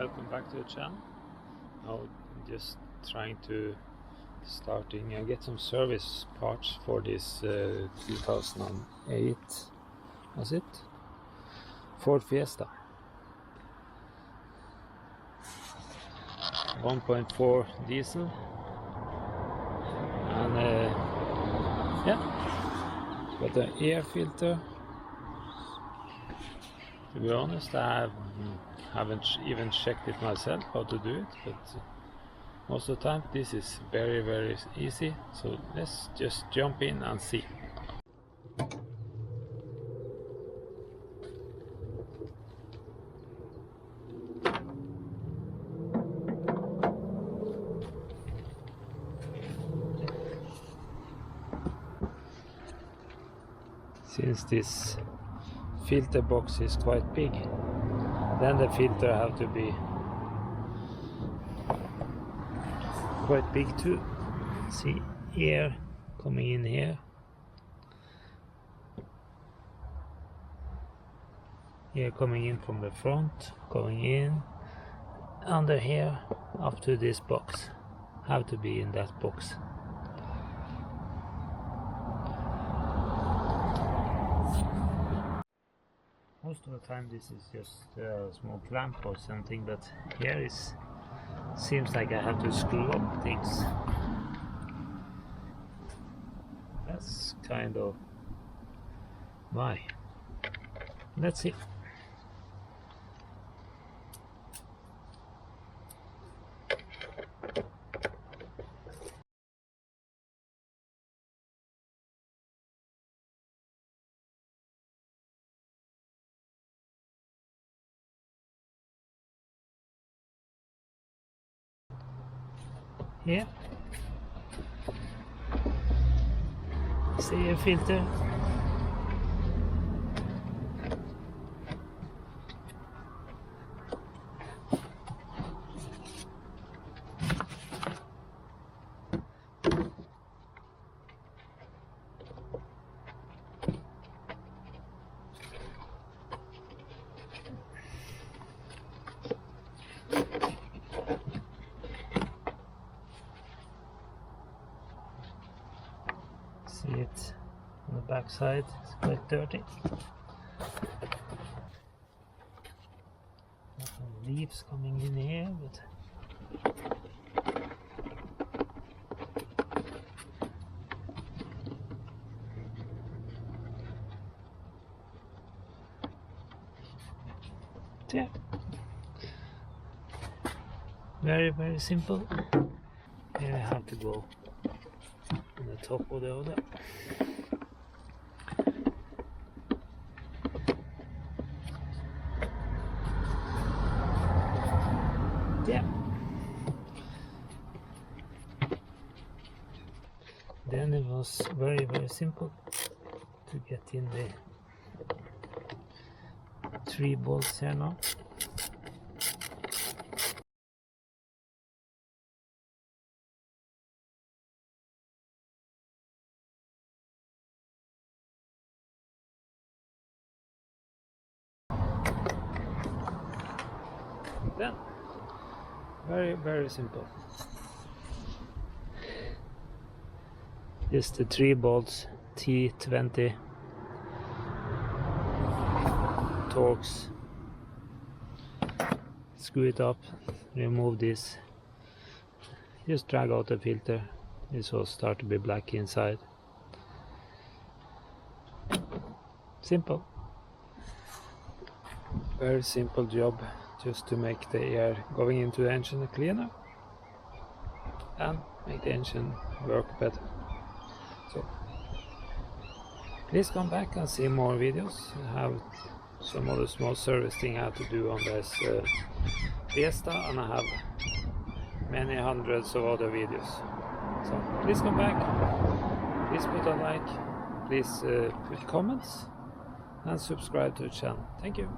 Welcome back to the channel. Now just trying to get some service parts for this 2008, was it? Ford Fiesta 1.4 diesel, and yeah, got the air filter. To be honest, I haven't even checked it myself how to do it, but most of the time this is very easy, so let's just jump in and see. Since this filter box is quite big, then the filter have to be quite big too. See, air coming in here, air coming in from the front, going in under here up to this box, have to be in that box. Most of the time this is just a small clamp or something, but here seems like I have to screw up things. That's kind of why. Let's see. Here, see a filter. See it on the back side, it's quite dirty. Got some leaves coming in here, but yeah, very simple. Here I have to go on the top of the other. Yeah. Then it was very simple to get in the 3 bolts here now. Then very simple. Just the 3 bolts, T20 Torx. Screw it up, remove this, just drag out the filter. This will start to be black inside. Simple. Very simple job, just to make the air going into the engine cleaner and make the engine work better. So please come back and see more videos. I have some other small service thing I have to do on this Fiesta, and I have many hundreds of other videos. So please come back, please put a like, please put comments and subscribe to the channel. Thank you.